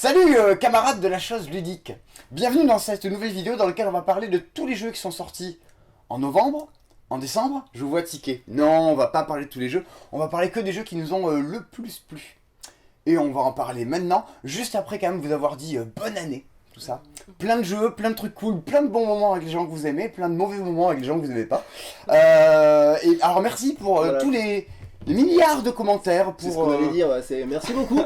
Salut camarades de la chose ludique. Bienvenue dans cette nouvelle vidéo dans laquelle on va parler de tous les jeux qui sont sortis en novembre, en décembre. Je vous vois tiquer. Non, on va pas parler de tous les jeux, on va parler que des jeux qui nous ont le plus plu. Et on va en parler maintenant, juste après quand même vous avoir dit bonne année, tout ça. Plein de jeux, plein de trucs cool, plein de bons moments avec les gens que vous aimez, plein de mauvais moments avec les gens que vous n'aimez pas. Et alors merci pour Voilà. tous les milliards de commentaires. C'est ce qu'on allait dire, ouais, c'est merci beaucoup.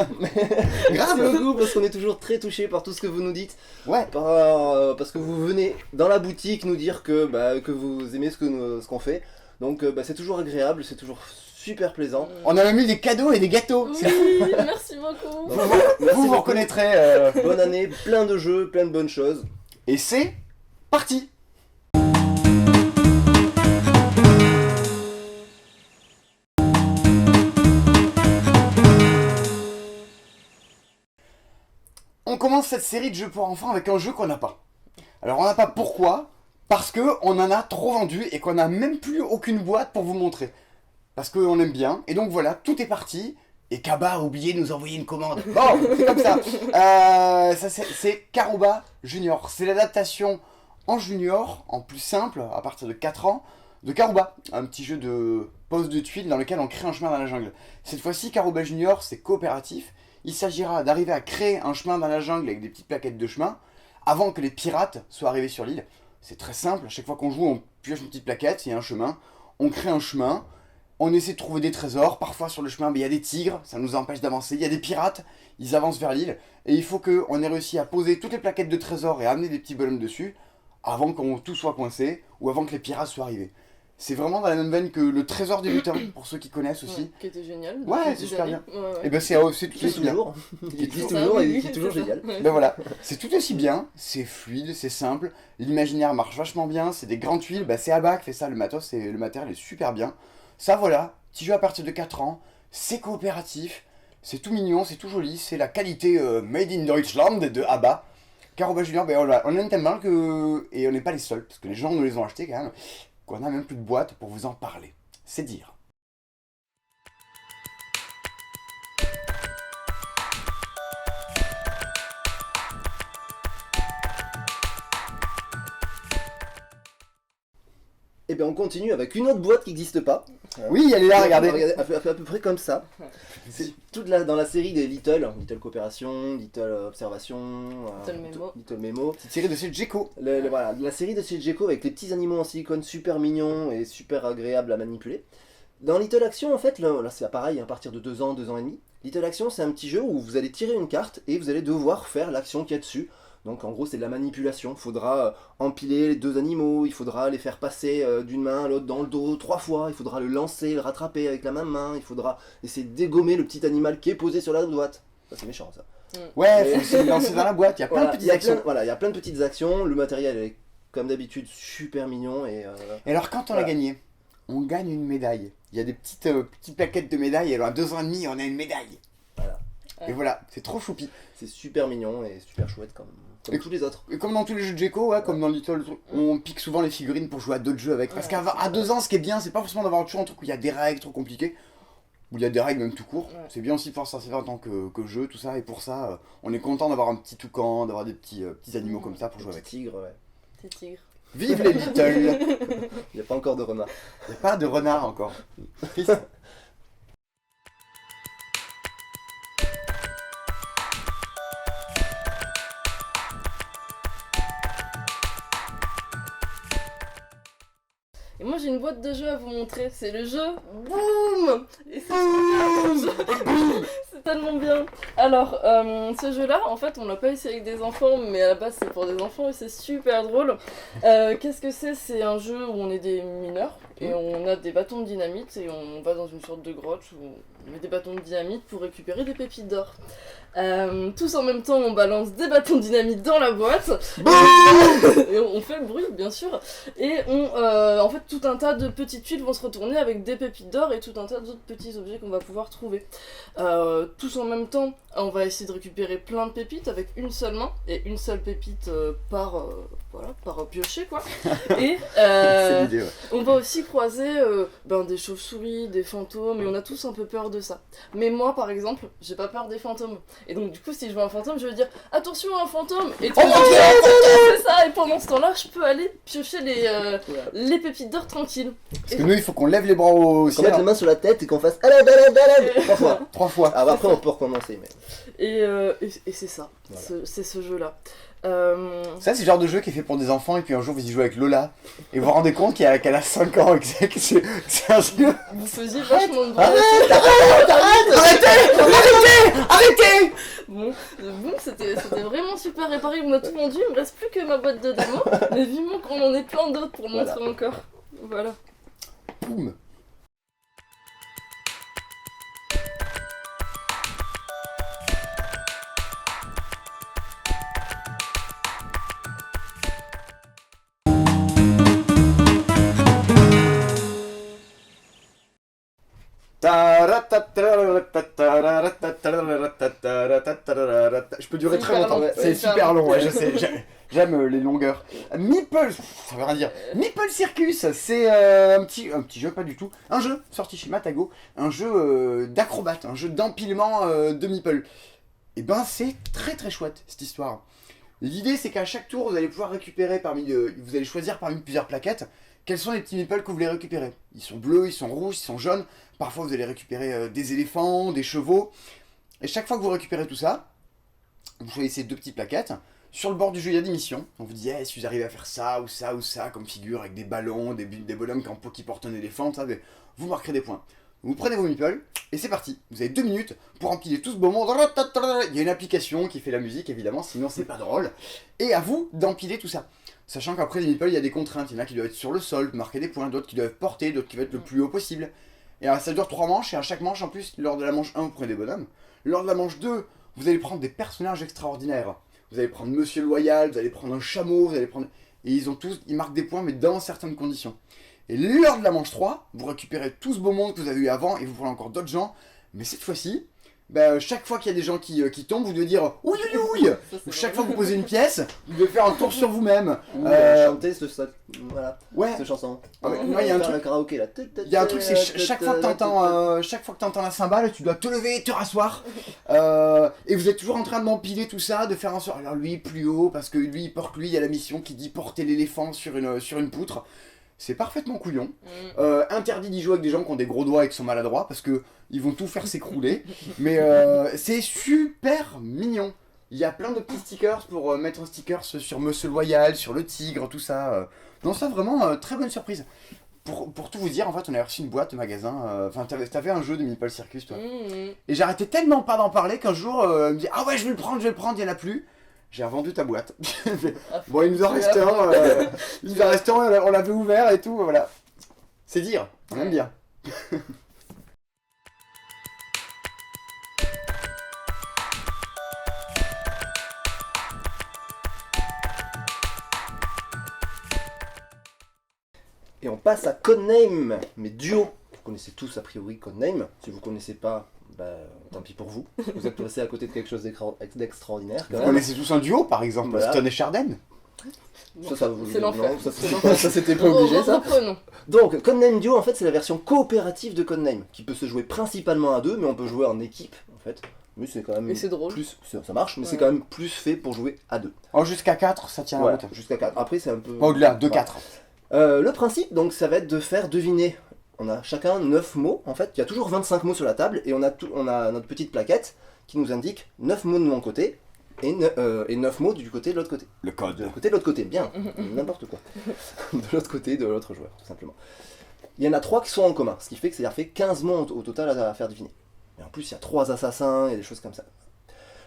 Merci beaucoup parce qu'on est toujours très touchés par tout ce que vous nous dites. Ouais. Parce que vous venez dans la boutique nous dire que vous aimez ce qu'on fait. Donc c'est toujours agréable, c'est toujours super plaisant. On a même eu des cadeaux et des gâteaux. Oui, merci beaucoup. Donc, merci Vous beaucoup. reconnaîtrez. Bonne année, plein de jeux, plein de bonnes choses. Et c'est parti. On commence cette série de jeux pour enfants avec un jeu qu'on n'a pas. Alors on n'a pas pourquoi? Parce que on en a trop vendu et qu'on n'a même plus aucune boîte pour vous montrer. Parce qu'on aime bien. Et donc voilà, tout est parti. Et Kaba a oublié de nous envoyer une commande. Bon, c'est comme ça. C'est Karuba Junior. C'est l'adaptation en junior, en plus simple, à partir de 4 ans, de Karuba. Un petit jeu de pose de tuiles dans lequel on crée un chemin dans la jungle. Cette fois-ci, Karuba Junior, c'est coopératif. Il s'agira d'arriver à créer un chemin dans la jungle avec des petites plaquettes de chemin avant que les pirates soient arrivés sur l'île. C'est très simple. À chaque fois qu'on joue, on pioche une petite plaquette, il y a un chemin. On crée un chemin. On essaie de trouver des trésors, parfois sur le chemin, il y a des tigres, ça nous empêche d'avancer. Il y a des pirates, ils avancent vers l'île. Et il faut qu'on ait réussi à poser toutes les plaquettes de trésors et à amener des petits bonhommes dessus, avant qu'on tout soit coincé, ou avant que les pirates soient arrivés. C'est vraiment dans la même veine que le trésor des lutins, pour ceux qui connaissent aussi. Ouais, qui était génial. Ouais, depuis c'est des super années. bien. Ouais, ouais. Et ben c'est tout Qui aussi bien. toujours, il existe Ça, toujours oui, et oui, qui est toujours c'est ça. génial. Ouais. Ben voilà, c'est tout aussi bien, c'est fluide, c'est simple, l'imaginaire marche vachement bien, c'est des grandes tuiles, bah c'est Abba qui fait ça, le matos, et le matériel est super bien. Ça voilà, petit jeu à partir de 4 ans, c'est coopératif, c'est tout mignon, c'est tout joli, c'est la qualité Made in Deutschland de Abba. Karuba Junior, ben on aime tellement que... Et on n'est pas les seuls, parce que les gens nous les ont achetés quand même, qu'on a même plus de boîte pour vous en parler. C'est dire. Et bien on continue avec une autre boîte qui n'existe pas. Oui, elle est là, regardez. À peu près comme ça. C'est dans la série des Little Coopération, Little Observation, Little Memo. Little Memo. C'est tiré de chez Djeko. Voilà, la série de Djeko avec les petits animaux en silicone super mignons et super agréables à manipuler. Dans Little Action, en fait, là c'est pareil, à partir de 2 ans, 2 ans et demi. Little Action, c'est un petit jeu où vous allez tirer une carte et vous allez devoir faire l'action qu'il y a dessus. Donc en gros c'est de la manipulation, il faudra empiler les 2 animaux, il faudra les faire passer d'une main à l'autre dans le dos 3 fois, il faudra le lancer, le rattraper avec la même main, il faudra essayer de dégommer le petit animal qui est posé sur la boîte. Ça c'est méchant ça. Ouais, Mais- faut se lancer dans la boîte, il y a plein de petites actions. Voilà, il y a plein de petites actions, le matériel est comme d'habitude super mignon et... Et alors quand on Voilà. a gagné, on gagne une médaille. Il y a des petites plaquettes de médailles, et alors à 2 ans et demi, on a une médaille. Voilà. Et voilà, c'est trop choupi. c'est super mignon et super chouette comme Et- tous les autres. Et comme dans tous les jeux de Djeko, ouais, comme dans Little, on pique souvent les figurines pour jouer à d'autres jeux avec. Parce Ouais, qu'à 2 ans, ce qui est bien, c'est pas forcément d'avoir toujours un truc où il y a des règles trop compliquées, où il y a des règles même tout court. Ouais. C'est bien aussi de pouvoir s'en servir en tant que jeu, tout ça. Et pour ça, on est content d'avoir un petit toucan, d'avoir des petits animaux comme ça pour jouer Petit avec. tigre, ouais. C'est tigre. Vive les Little. Il n'y a pas encore de renard. Il n'y a pas de renard encore. Triste. Et moi j'ai une boîte de jeux à vous montrer, c'est le jeu Boom. Et c'est super bien. C'est tellement bien. Alors, ce jeu-là, en fait, on l'a pas essayé avec des enfants, mais à la base c'est pour des enfants et c'est super drôle. Qu'est-ce que c'est? C'est un jeu où on est des mineurs et on a des bâtons de dynamite et on va dans une sorte de grotte où on met des bâtons de dynamite pour récupérer des pépites d'or. Tous en même temps, on balance des bâtons de dynamite dans la boîte. Et on fait le bruit, bien sûr. Et en fait, tout un tas de petites tuiles vont se retourner avec des pépites d'or et tout un tas d'autres petits objets qu'on va pouvoir trouver. Tous en même temps, on va essayer de récupérer plein de pépites avec une seule main et une seule pépite par piocher, quoi. Et C'est l'idée, ouais. on va aussi croiser des chauves-souris, des fantômes, et on a tous un peu peur de ça. Mais moi, par exemple, j'ai pas peur des fantômes. Et donc du coup si je vois un fantôme je vais dire attention un fantôme et tout Oh, le monde mon fait c'est ça et pendant ce temps-là je peux aller piocher Voilà. les pépites d'or tranquille. Parce que nous, il faut qu'on lève les bras au Qu'on ciel. mette les mains sur la tête et qu'on fasse alab, alab, alab 3 fois. 3 fois. Ah, bah, après, on peut recommencer. Mais... Et c'est ça, Voilà. c'est ce jeu-là. Ça, c'est le genre de jeu qui est fait pour des enfants, et puis un jour, vous y jouez avec Lola, et vous vous rendez compte qu'elle a 5 ans, et que c'est un jeu. Vous faisiez vachement de Arrêtez. Bon, c'était vraiment super. Et pareil, on m'a tout vendu, il me reste plus que ma boîte de démos. Mais vivement qu'on en ait plein d'autres pour Voilà. montrer encore. Voilà. Boum. Je peux durer très Super longtemps, long, c'est super super long. long, ouais, je sais, j'aime les longueurs. Meeple, ça veut rien dire. Meeple Circus, c'est un petit jeu, pas du tout. Un jeu sorti chez Matago, un jeu d'acrobate, un jeu d'empilement de Meeple. Et ben c'est très très chouette cette histoire. L'idée c'est qu'à chaque tour vous allez pouvoir récupérer vous allez choisir parmi plusieurs plaquettes quels sont les petits meeples que vous voulez récupérer. Ils sont bleus, ils sont rouges, ils sont jaunes. Parfois vous allez récupérer des éléphants, des chevaux. Et chaque fois que vous récupérez tout ça, vous choisissez 2 petites plaquettes. Sur le bord du jeu il y a des missions. On vous dit si vous arrivez à faire ça ou ça ou ça comme figure avec des ballons, des bonhommes qui portent un éléphant, ça, vous marquerez des points. Vous prenez vos meeples et c'est parti. Vous avez 2 minutes pour empiler tout ce beau monde. Il y a une application qui fait la musique évidemment, sinon c'est pas drôle. Et à vous d'empiler tout ça. Sachant qu'après les meeples il y a des contraintes. Il y en a qui doivent être sur le sol, marquer des points, d'autres qui doivent porter, d'autres qui doivent être le plus haut possible. Et ça dure 3 manches et à chaque manche en plus, lors de la manche 1 vous prenez des bonhommes. Lors de la manche 2, vous allez prendre des personnages extraordinaires. Vous allez prendre Monsieur Loyal, vous allez prendre un chameau, vous allez prendre... Et ils marquent des points mais dans certaines conditions. Et lors de la manche 3, vous récupérez tout ce beau monde que vous avez eu avant et vous prenez encore d'autres gens. Mais cette fois-ci, chaque fois qu'il y a des gens qui tombent, vous devez dire ouïe ouïe ouïe. Ça, c'est Chaque drôle. fois que vous posez une pièce, vous devez faire un tour sur vous-même. Ou chanter voilà, Ouais, cette chanson. Ah ouais, moi, il y a un Faire truc- le karaoké là. il y a un truc, c'est chaque fois que t'entends la cymbale, tu dois te lever, te rasseoir. Et vous êtes toujours en train de m'empiler tout ça, de faire un sort. Alors lui plus haut, parce que lui il y a la mission qui dit porter l'éléphant sur une poutre. C'est parfaitement couillon. Interdit d'y jouer avec des gens qui ont des gros doigts et qui sont maladroits parce que ils vont tout faire s'écrouler. Mais c'est super mignon. Il y a plein de petits stickers pour mettre un sticker sur Monsieur Loyal, sur le tigre, tout ça. Non, ça vraiment très bonne surprise. Pour tout vous dire, en fait, on a reçu une boîte au magasin. Enfin, t'avais un jeu de Meeple Circus, toi. Et j'arrêtais tellement pas d'en parler qu'un jour, elle me dit ah ouais, je vais le prendre, il y en a plus. J'ai revendu ta boîte. Bon, il nous en reste un, on l'avait ouvert et tout, voilà. C'est dire, on aime bien. Et on passe à Codename, mais duo. Vous connaissez tous a priori Codename. Si vous connaissez pas, tant pis pour vous. Vous êtes passé à côté de quelque chose d'extraordinaire quand Vous même. connaissez tous un duo, par exemple, Voilà. Stone et Charden. Ça vous C'est l'enfer. non, ça, C'est l'enfer. ça c'était pas obligé ça. Reprenons. Donc Codename Duo en fait c'est la version coopérative de Codename qui peut se jouer principalement à 2 mais on peut jouer en équipe en fait. Mais c'est quand même Et c'est drôle. plus ça marche mais Ouais. c'est quand même plus fait pour jouer à 2. Oh, jusqu'à 4, ça tient la Ouais, route. jusqu'à 4. Après c'est un peu Pas au-delà, de Ouais. 4. Le principe donc ça va être de faire deviner. On a chacun 9 mots en fait, il y a toujours 25 mots sur la table et on a notre petite plaquette qui nous indique 9 mots de mon côté et 9 mots du côté de l'autre côté. Le De code. côté de l'autre côté, bien, n'importe quoi. De l'autre côté de l'autre joueur, tout simplement. Il y en a 3 qui sont en commun, ce qui fait que ça fait 15 mots au total à faire deviner. Et en plus, il y a 3 assassins et des choses comme ça.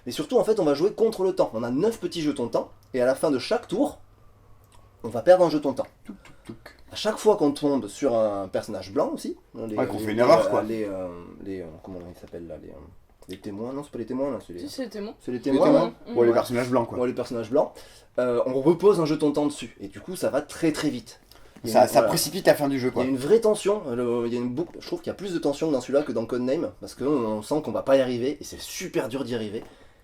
Mais surtout, en fait, on va jouer contre le temps. On a 9 petits jetons de temps, et à la fin de chaque tour, on va perdre un jeton de temps. Touc. À chaque fois qu'on tombe sur un personnage blanc aussi, Ouais, qu'on fait une erreur, quoi. Comment ils s'appellent là les témoins, non, c'est pas les témoins, là, Si, c'était moi. c'est les Les témoins. témoins. ouais. Bon, les Ouais. personnages blancs, quoi. Ouais, les personnages blancs, on repose un jeton de temps dessus, et du coup ça va très très vite. Il y a Ça une- voilà. précipite la fin du jeu, Il y quoi. a une vraie tension, il y a une boucle. Je trouve qu'il y a plus de tension dans celui-là que dans Codename, parce qu'on sent qu'on va pas y arriver, et c'est super dur d'y arriver.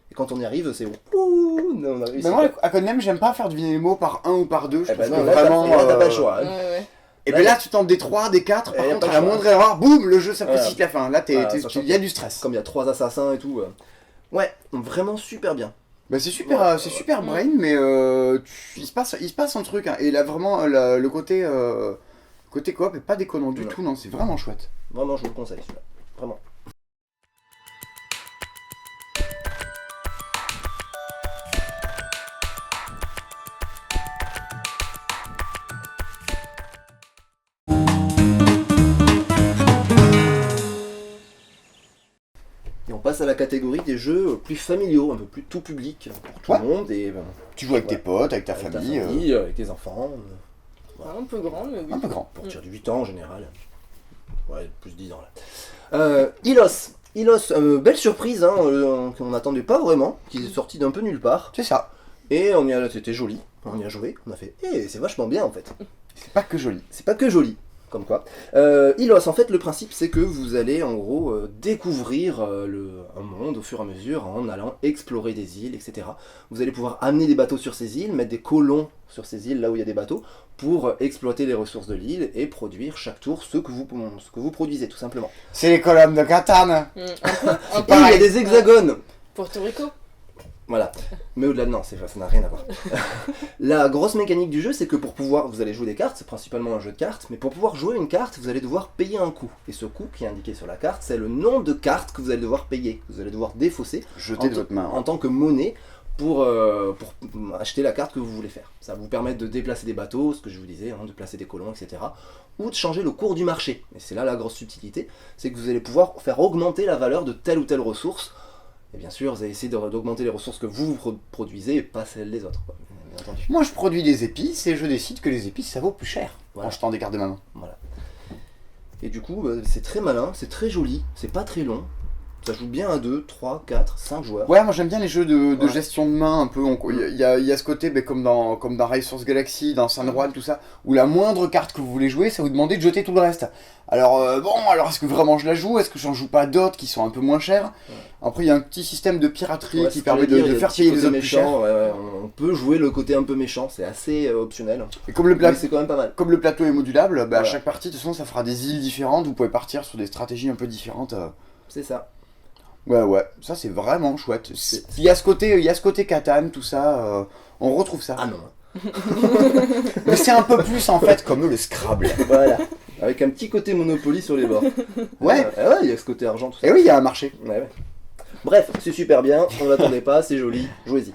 Et quand on y arrive, c'est ouh, on a réussi. Mais moi, à Codename, j'aime pas faire deviner les mots par 1 ou par 2. Je Eh ben trouve non, que là, vraiment. t'as pas le choix. Ouais, Hein. ouais. Et bien là, tu tentes des 3, des 4, par Y a contre, pas à le la choix. moindre erreur, boum, le jeu, ça Voilà. précipite la fin. Là, Voilà, il sachant y a du stress. Comme il y a 3 assassins et tout. Ouais, vraiment super bien. Bah c'est super brain, mais il se passe un truc, hein. Et là vraiment le côté coop est pas déconnant du Non. tout, non, c'est vraiment chouette. Vraiment, je vous le conseille celui-là. Vraiment. Et on passe à la catégorie des jeux plus familiaux, un peu plus tout public pour tout Ouais. le monde et Tu joues avec tes potes, avec ta avec famille, avec tes enfants, Un peu grand, mais oui. un peu grand. pour tirer du 8 ans en général. Ouais, plus 10 ans là. Ilos, belle surprise hein, qu'on n'attendait pas vraiment, qui est sorti d'un peu nulle part. C'est ça, Et c'était joli, on y a joué, on a fait, c'est vachement bien en fait. c'est pas que joli. C'est pas que joli, comme quoi. Ilos, en fait, le principe c'est que vous allez en gros découvrir un monde au fur et à mesure en allant explorer des îles, etc. Vous allez pouvoir amener des bateaux sur ces îles, mettre des colons sur ces îles là où il y a des bateaux, pour exploiter les ressources de l'île et produire chaque tour ce que vous produisez tout simplement. C'est les colonnes de Catane. Un peu, un peu. Et il y a des hexagones. Porto Rico. Voilà. Mais au-delà de non, ça n'a rien à voir. La grosse mécanique du jeu, c'est que pour pouvoir, vous allez jouer des cartes, c'est principalement un jeu de cartes, mais pour pouvoir jouer une carte, vous allez devoir payer un coût. Et ce coût qui est indiqué sur la carte, c'est le nombre de cartes que vous allez devoir payer, que vous allez devoir défausser Jetez de votre main. en tant que monnaie pour acheter la carte que vous voulez faire. Ça va vous permettre de déplacer des bateaux, ce que je vous disais, hein, de placer des colons, etc. Ou de changer le cours du marché. Et c'est là la grosse subtilité, c'est que vous allez pouvoir faire augmenter la valeur de telle ou telle ressource. Et bien sûr, vous allez essayer d'augmenter les ressources que vous produisez et pas celles des autres, quoi, bien entendu. Moi je produis des épices et je décide que les épices ça vaut plus cher Voilà. en jetant des cartes de ma main. Voilà. Et du coup, c'est très malin, c'est très joli, c'est pas très long. Ça joue bien à 2, 3, 4, 5 joueurs. Ouais, moi j'aime bien les jeux de Ouais. gestion de main un peu. Il y a ce côté comme dans Race Galaxy, dans San Juan, tout ça, où la moindre carte que vous voulez jouer, ça vous demandez de jeter tout le reste. Alors alors est-ce que vraiment je la joue? Est-ce que j'en joue pas d'autres qui sont un peu moins chères? Après il y a un petit système de piraterie Ouais, qui c'est permet ce que j'allais de dire, il y a faire le petit payer les côté autres plus cher. méchant, ouais, on peut jouer le côté un peu méchant, c'est assez optionnel. Et comme le, Mais c'est quand même pas mal. comme le plateau est modulable, bah, à Voilà. chaque partie de toute façon ça fera des îles différentes, vous pouvez partir sur des stratégies un peu différentes. C'est ça. Ouais, ça c'est vraiment chouette. Il y a ce côté Catan, tout ça, on retrouve ça. Ah non. Mais c'est un peu plus en fait comme le Scrabble. Voilà. Avec un petit côté Monopoly sur les bords. Ouais. Ouais, il y a ce côté argent, tout ça. Et oui, il y a un marché. Ouais. Bref, c'est super bien, on l'attendait pas, c'est joli, jouez-y.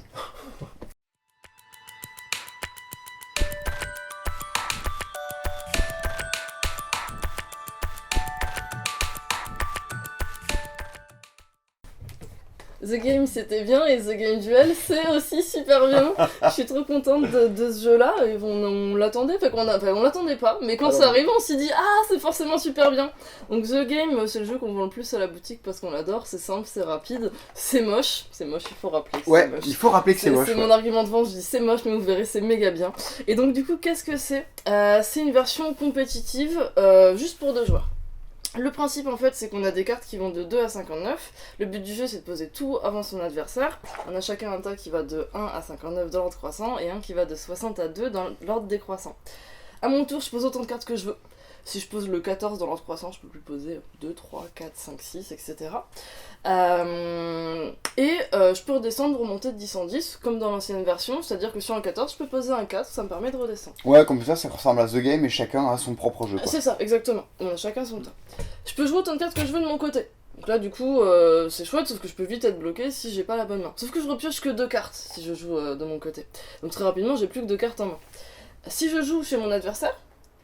The Game c'était bien et The Game Duel c'est aussi super bien. Je suis trop contente de ce jeu là et on l'attendait, on l'attendait pas, mais quand Alors, ça arrive on s'y dit ah c'est forcément super bien. Donc The Game c'est le jeu qu'on vend le plus à la boutique parce qu'on l'adore, c'est simple, c'est rapide, c'est moche, il faut rappeler que c'est Ouais, moche. il faut rappeler que c'est moche. C'est Ouais. mon argument de vente, je dis c'est moche mais vous verrez c'est méga bien. Et donc du coup qu'est-ce que c'est? C'est une version compétitive juste pour 2 joueurs. Le principe en fait c'est qu'on a des cartes qui vont de 2 à 59, le but du jeu c'est de poser tout avant son adversaire, on a chacun un tas qui va de 1 à 59 dans l'ordre croissant et un qui va de 60 à 2 dans l'ordre décroissant. À mon tour je pose autant de cartes que je veux, si je pose le 14 dans l'ordre croissant je peux plus poser 2, 3, 4, 5, 6 etc. Je peux redescendre, remonter de 10 en 10 comme dans l'ancienne version, c'est à dire que sur un 14 je peux poser un 4, ça me permet de redescendre. Ouais, comme ça ressemble à The Game et chacun a son propre jeu. Quoi. C'est ça, exactement. On a chacun son tas. Je peux jouer autant de cartes que je veux de mon côté. Donc là, du coup, c'est chouette, sauf que je peux vite être bloqué si j'ai pas la bonne main. Sauf que je repioche que 2 cartes si je joue de mon côté. Donc très rapidement, j'ai plus que 2 cartes en main. Si je joue chez mon adversaire,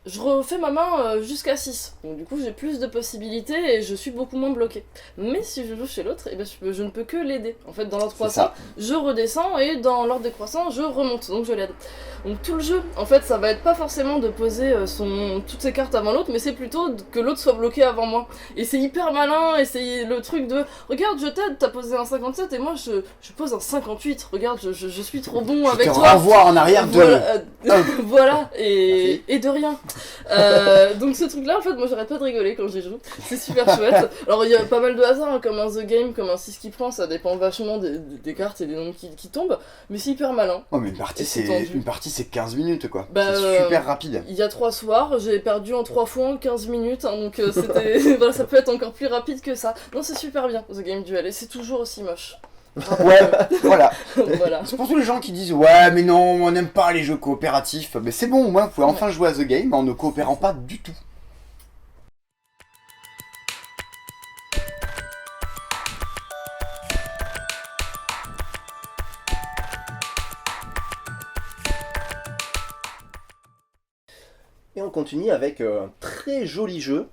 je refais ma main jusqu'à 6. Donc du coup, j'ai plus de possibilités et je suis beaucoup moins bloqué. Mais si je joue chez l'autre, eh ben, je ne peux que l'aider. En fait, dans l'ordre C'est croissant, ça. je redescends et dans l'ordre décroissant, je remonte. Donc je l'aide. Donc tout le jeu, en fait, ça va être pas forcément de poser toutes ses cartes avant l'autre, mais c'est plutôt que l'autre soit bloqué avant moi. Et c'est hyper malin, et c'est le truc de « Regarde, je t'aide, t'as posé un 57 et moi je pose un 58. Regarde, je suis trop bon avec Je te toi. » renvoie en arrière de... Voilà, voilà, et de rien. Donc ce truc là en fait moi j'arrête pas de rigoler quand j'y joue, c'est super chouette. Alors il y a pas mal de hasard hein, comme un The Game, comme un 6 qui prend, ça dépend vachement des cartes et des nombres qui tombent, mais c'est hyper malin. Oh mais Et c'est tendu. une partie c'est 15 minutes quoi. Bah, c'est super rapide. Il y a 3 soirs, j'ai perdu en 3 fois en 15 minutes, hein, donc c'était voilà, ça peut être encore plus rapide que ça. Non c'est super bien The Game Duel et c'est toujours aussi moche. Ouais, voilà. Voilà. C'est pour tous les gens qui disent ouais mais non on n'aime pas les jeux coopératifs. Mais c'est bon, au moins vous pouvez enfin jouer à The Game en ne coopérant pas du tout. Et on continue avec un très joli jeu.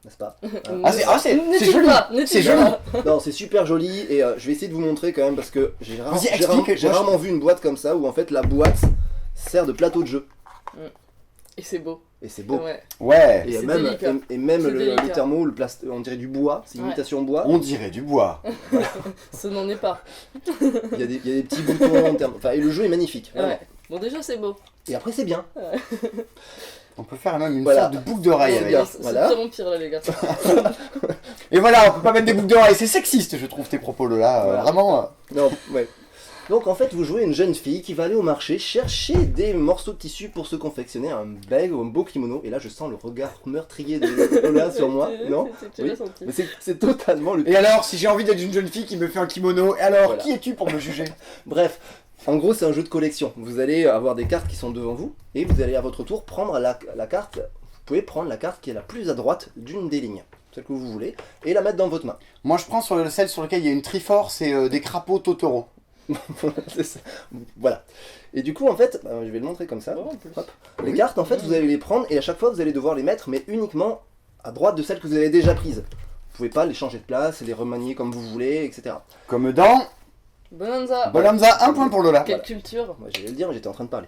N'est-ce pas? C'est joli. C'est joli. Non, c'est super joli et je vais essayer de vous montrer quand même parce que j'ai Vas-y, explique. rarement vu une boîte comme ça où en fait la boîte sert de plateau de jeu. Et c'est beau. Et c'est beau. Ouais. Ouais, Et C'est même, délicat. et même C'est le délicat. thermo, on dirait du bois, c'est Ouais. imitation bois. on dirait du bois. Ce n'en est pas. Il y a des petits boutons en termes. Enfin, et le jeu est magnifique. Vraiment. Ouais. Bon, déjà, c'est beau. Et après, c'est bien. On peut faire même une Voilà. sorte de boucle d'oreille C'est avec. bien. C'est Voilà. de pire en pire, là, les gars. Et voilà, on peut pas mettre des boucles d'oreilles, c'est sexiste je trouve tes propos là. Voilà. Vraiment. Non, ouais. Donc en fait, vous jouez une jeune fille qui va aller au marché chercher des morceaux de tissu pour se confectionner un bag ou un beau kimono. Et là, je sens le regard meurtrier de Lola sur moi. Non Tu Oui. l'as senti. Mais c'est totalement le. Et alors, si j'ai envie d'être une jeune fille qui me fait un kimono, et alors, Voilà. qui es-tu pour me juger? Bref, en gros, c'est un jeu de collection. Vous allez avoir des cartes qui sont devant vous et vous allez à votre tour prendre la carte. Vous pouvez prendre la carte qui est la plus à droite d'une des lignes, celle que vous voulez, et la mettre dans votre main. Moi je prends sur celle sur laquelle il y a une Triforce et des crapauds Totoro. C'est ça. Voilà. Et du coup, en fait, je vais le montrer comme ça. Bon, en plus. Hop. Les cartes, en fait, vous allez les prendre et à chaque fois, vous allez devoir les mettre, mais uniquement à droite de celles que vous avez déjà prises. Vous pouvez pas les changer de place, les remanier comme vous voulez, etc. Comme dans Bonanza. Bonanza, un point pour Lola. Quelle Voilà. culture. Moi, j'allais le dire, mais j'étais en train de parler.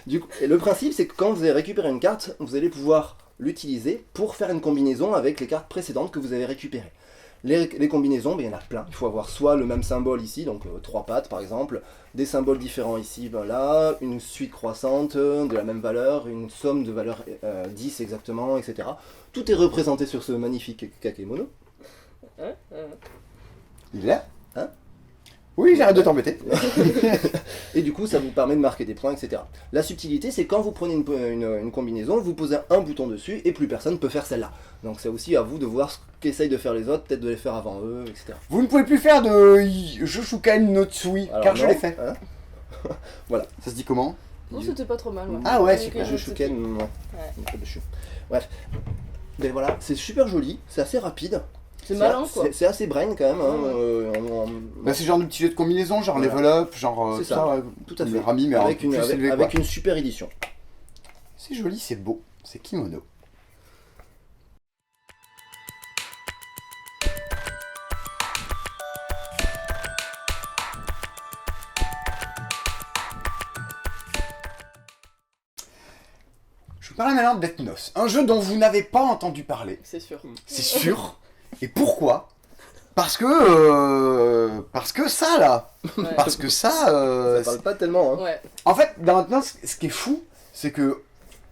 Du coup, et le principe, c'est que quand vous avez récupéré une carte, vous allez pouvoir l'utiliser pour faire une combinaison avec les cartes précédentes que vous avez récupérées. Les combinaisons, ben, il y en a plein. Il faut avoir soit le même symbole ici, donc 3 pattes par exemple, des symboles différents ici, ben là, une suite croissante de la même valeur, une somme de valeur 10 exactement, etc. Tout est représenté sur ce magnifique kakemono. Hein Il est là? Hein? Oui, j'arrête de t'embêter. Et du coup, ça vous permet de marquer des points, etc. La subtilité, c'est quand vous prenez une combinaison, vous posez un bouton dessus et plus personne ne peut faire celle-là. Donc c'est aussi à vous de voir ce qu'essayent de faire les autres, peut-être de les faire avant eux, etc. Vous ne pouvez plus faire de Joshukan no Tsui, Alors car je non, l'ai fait. hein. Ça se dit comment? Non, c'était pas trop mal. Ouais. Ah ouais, Ok, super. je Joshuken, non. Ouais. Bref. Mais voilà, c'est super joli, c'est assez rapide. C'est malin, quoi. C'est assez brain quand même. Hein, Bah, c'est genre de petit jeu de combinaison, genre Voilà. level up, genre C'est tout ça. ouais, Tout à fait. Rami, mais avec un peu plus élevé, quoi. avec une super édition. C'est joli, c'est beau, c'est kimono. Je vous parle maintenant d'Ethnos, un jeu dont vous n'avez pas entendu parler, C'est sûr. c'est sûr. Et pourquoi? Parce que ça là, Ouais. parce que ça, Ça parle pas tellement. Hein. Ouais. en fait, dans Ethnos, ce qui est fou, c'est que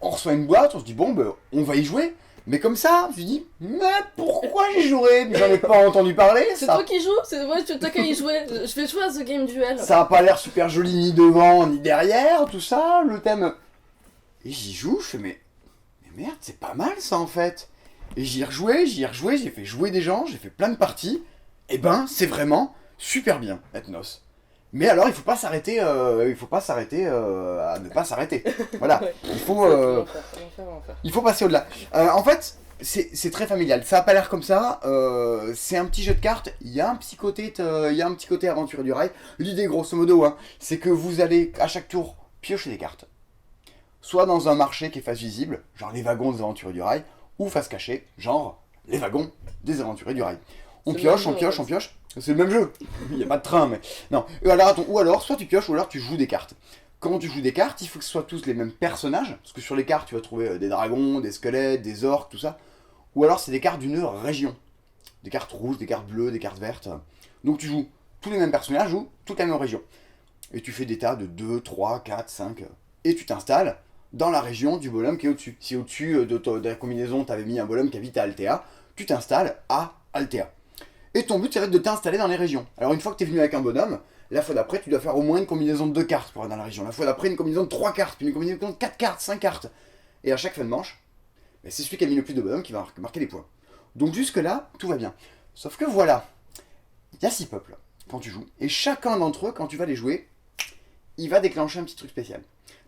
on reçoit une boîte, on se dit bon, ben, on va y jouer. Mais comme ça, je me dis, mais pourquoi j'y jouerai? Mais j'en ai pas entendu parler. C'est Ça, toi qui joues? C'est ouais, t'as qu'à y jouer. Je vais jouer à The Game Duel. ça a pas l'air super joli ni devant ni derrière, tout ça. Le thème. Et j'y joue, je fais mais merde, c'est pas mal ça en fait. Et j'y ai rejoué, j'ai fait jouer des gens, j'ai fait plein de parties. Et ben, c'est vraiment super bien, Ethnos. Mais alors, il faut pas s'arrêter à ne pas s'arrêter. Voilà, Ouais. il faut. On va faire. Il faut passer au-delà. En fait, c'est très familial. Ça a pas l'air comme ça. C'est un petit jeu de cartes. Il y a un petit côté, aventure du rail. L'idée, grosso modo, hein, c'est que vous allez à chaque tour piocher des cartes. Soit dans un marché qui est face visible, genre les wagons des aventuriers du rail, ou face cachée, genre les wagons des aventuriers du rail. On C'est le pioche, même on jeu, en pioche, fait. on pioche. C'est le même jeu. Il n'y a pas de train, mais non. Ou alors, soit tu pioches, ou alors tu joues des cartes. Quand tu joues des cartes, il faut que ce soit tous les mêmes personnages, parce que sur les cartes, tu vas trouver des dragons, des squelettes, des orques, tout ça. Ou alors, c'est des cartes d'une région. Des cartes rouges, des cartes bleues, des cartes vertes. Donc, tu joues tous les mêmes personnages ou toute la même région. Et tu fais des tas de 2, 3, 4, 5. Et tu t'installes dans la région du bonhomme qui est au-dessus. Si au-dessus de la combinaison, tu avais mis un bonhomme qui habite à Altea, tu t'installes à Altea. Et ton but, ça va être de t'installer dans les régions. Alors, une fois que tu es venu avec un bonhomme, la fois d'après, tu dois faire au moins une combinaison de 2 cartes pour aller dans la région. La fois d'après, une combinaison de 3 cartes, puis une combinaison de 4 cartes, 5 cartes. Et à chaque fin de manche, ben, c'est celui qui a mis le plus de bonhommes qui va marquer les points. Donc jusque-là, tout va bien. Sauf que voilà, Il y a 6 peuples quand tu joues, et chacun d'entre eux, quand tu vas les jouer, il va déclencher un petit truc spécial.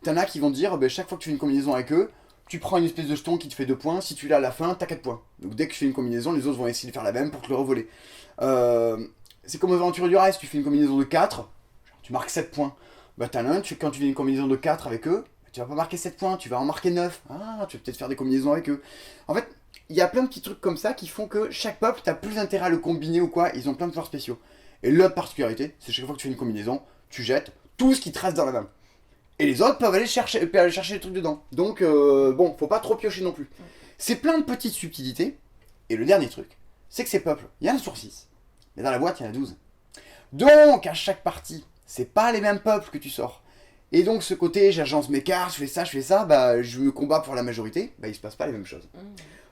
T'en as qui vont te dire, chaque fois que tu fais une combinaison avec eux, tu prends une espèce de jeton qui te fait 2 points, si tu l'as à la fin, t'as 4 points. Donc dès que tu fais une combinaison, les autres vont essayer de faire la même pour te le revoler. C'est comme aux aventures du rail, si tu fais une combinaison de 4, tu marques 7 points. T'as l'un, quand tu fais une combinaison de 4 avec eux, tu vas pas marquer 7 points, tu vas en marquer 9. Ah, tu vas peut-être faire des combinaisons avec eux. En fait, il y a plein de petits trucs comme ça qui font que chaque peuple, t'as plus intérêt à le combiner ou quoi, ils ont plein de pouvoirs spéciaux. Et l'autre particularité, c'est chaque fois que tu fais une combinaison, tu jettes tout ce qui te reste dans la main. Et les autres peuvent aller chercher les trucs dedans. Donc, bon, faut pas trop piocher non plus. C'est plein de petites subtilités. Et le dernier truc, c'est que ces peuples, il y en a sur 6. Mais dans la boîte, il y en a 12. Donc, à chaque partie, c'est pas les mêmes peuples que tu sors. Et donc, ce côté, j'agence mes cartes, je fais ça, je me combats pour la majorité, il se passe pas les mêmes choses.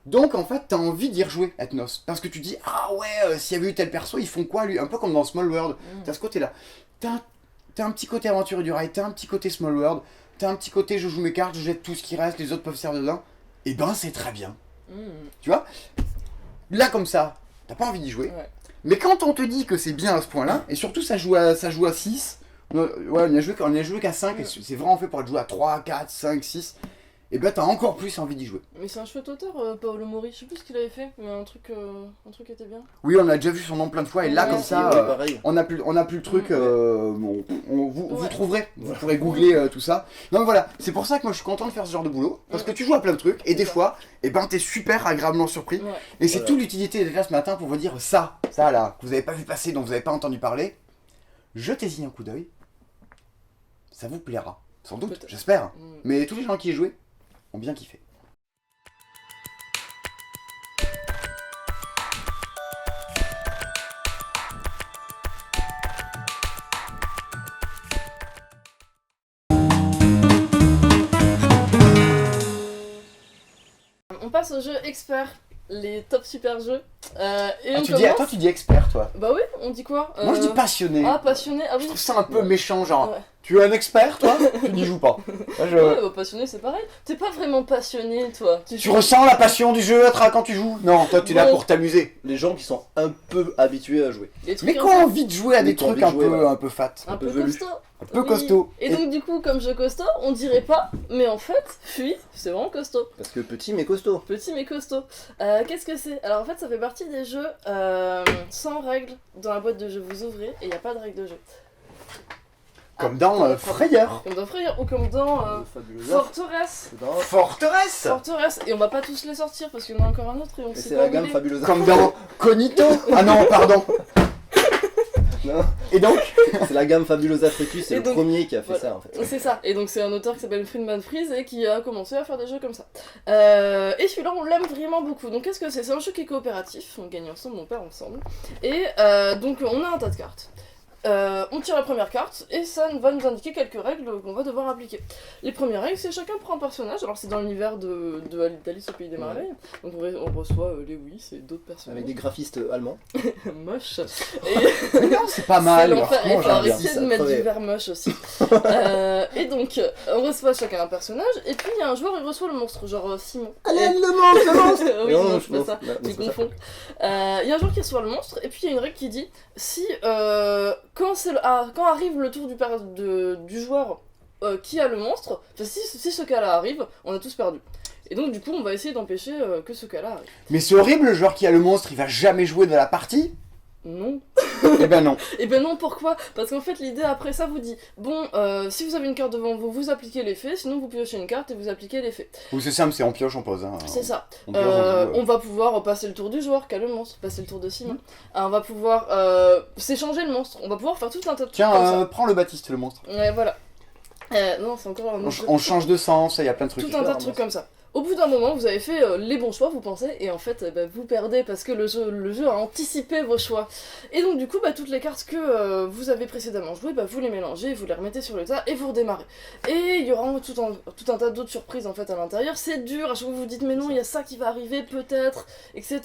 Donc, en fait, t'as envie d'y rejouer, Ethnos. Parce que tu dis, ah ouais, s'il y avait eu tel perso, ils font quoi lui? Un peu comme dans Small World. T'as ce côté-là. T'as un petit côté aventure du rail, t'as un petit côté Small World, t'as un petit côté je joue mes cartes, je jette tout ce qui reste, les autres peuvent servir dedans. Et c'est très bien. Tu vois? Là, comme ça, t'as pas envie d'y jouer. Ouais. Mais quand on te dit que c'est bien à ce point-là, et surtout ça joue à 6, on n'y a joué qu'à 5, et c'est vraiment fait pour être joué à 3, 4, 5, 6, et t'as encore plus envie d'y jouer. Mais c'est un chouette auteur, Paolo Mori. Je sais plus ce qu'il avait fait, mais un truc était bien. Oui, on a déjà vu son nom plein de fois, et là, Ouais, comme ça, pareil. on n'a plus le truc, vous trouverez, vous pourrez googler tout ça. Non mais voilà, c'est pour ça que moi je suis content de faire ce genre de boulot, parce que tu joues à plein de trucs, et des fois, t'es super agréablement surpris, Ouais. et c'est toute l'utilité d'être là ce matin pour vous dire ça là, que vous n'avez pas vu passer, dont vous n'avez pas entendu parler, jetez-y un coup d'œil, ça vous plaira, sans doute, Peut-être. j'espère, mais tous les gens qui y jouaient ont bien kiffé. On passe au jeu expert, les top super jeux. Et on Toi commence... tu dis expert toi. Bah oui, on dit quoi? Moi je dis passionné. Ah, passionné, ah Je oui. trouve ça un peu méchant, genre, Ouais. tu es un expert toi? Tu n'y joues pas. Moi, Ouais, bah, passionné, c'est pareil. T'es pas vraiment passionné, toi. Tu ressens la passion du jeu quand tu joues? Non, toi tu es là Bon. pour t'amuser. Les gens qui sont un peu habitués à jouer. Les trucs Mais un qu'on a envie de jouer à des Mais qu'on a trucs envie de jouer, un peu fat, un un peu peu velu. costaud. un peu Oui. costaud. Et donc du coup, comme jeu costaud, on dirait pas, mais en fait, fuis, c'est vraiment costaud. Parce que petit mais costaud. Petit mais costaud. Qu'est-ce que c'est? Alors en fait, ça fait partie des jeux sans règles dans la boîte de jeu. Vous ouvrez et il n'y a pas de règles de jeu. Comme dans Frayeur. Comme dans Frayeur ou comme dans Fabulosa. Forteresse. C'est dans- Forteresse. Forteresse. Et on va pas tous les sortir parce qu'il y en a encore un autre et on Et sait c'est pas la où gamme il est. Fabulosa. Comme dans Cognito. Ah non, pardon. Non, Et donc c'est la gamme Fabulosa Fricus, c'est Et le donc, premier qui a fait voilà. ça en fait. C'est ça, et donc c'est un auteur qui s'appelle Friedman Freeze et qui a commencé à faire des jeux comme ça. Et celui-là, on l'aime vraiment beaucoup. Donc qu'est-ce que c'est? C'est un jeu qui est coopératif, on gagne ensemble, on perd ensemble. Et donc on a un tas de cartes. On tire la première carte et ça va nous indiquer quelques règles qu'on va devoir appliquer. Les premières règles, c'est chacun prend un personnage. Alors c'est dans l'univers d'Alice au Pays des Merveilles. Donc on reçoit Lewis et d'autres personnages. Avec des graphistes allemands. Moches. Mais non, c'est pas mal. C'est l'enfer, il franchement, faut j'aime bien. arrêter Ça de mettre crevait. du verre moche aussi. Et donc, on reçoit chacun un personnage, et puis il y a un joueur, il reçoit le monstre, genre Simon. Allez, le monstre Oui, Non, non, non, c'est pas ça, non, tu c'est pas ça. confonds. Il y a un joueur qui reçoit le monstre, et puis il y a une règle qui dit si quand arrive le tour du joueur qui a le monstre, enfin, si ce cas-là arrive, on a tous perdu. Et donc, du coup, on va essayer d'empêcher que ce cas-là arrive. Mais c'est horrible, le joueur qui a le monstre, il va jamais jouer de la partie. Non. Eh ben non. Et ben non, pourquoi? Parce qu'en fait, l'idée après ça vous dit bon, si vous avez une carte devant vous, vous appliquez l'effet, sinon vous piochez une carte et vous appliquez l'effet. Ou c'est simple, c'est on pioche, on pose. Hein. C'est ça. On pioche, on joue, On va pouvoir passer le tour du joueur qui a le monstre, passer le tour de Simon. On va pouvoir s'échanger le monstre, on va pouvoir faire tout un tas de trucs comme Tiens, prends le Baptiste, le monstre. ça. Ouais, voilà. Non, c'est encore un autre jeu. On change de sens, il y a plein de trucs. Tout un tas de trucs comme ça. Au bout d'un moment, vous avez fait les bons choix, vous pensez, et en fait, vous perdez parce que le jeu a anticipé vos choix. Et donc, du coup, toutes les cartes que vous avez précédemment jouées, vous les mélangez, vous les remettez sur le tas et vous redémarrez. Et il y aura tout un tas d'autres surprises en fait à l'intérieur. C'est dur, à chaque fois vous vous dites, mais non, il y a ça qui va arriver, peut-être, etc.